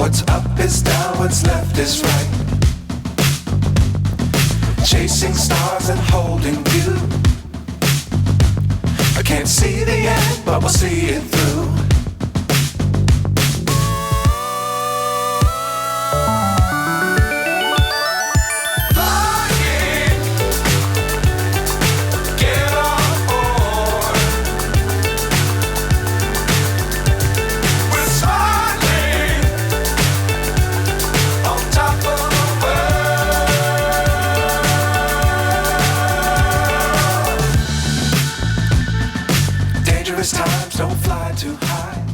What's up is down, what's left is right. Chasing stars and holding you. I can't see the end, but we'll see it through. Times don't fly too high.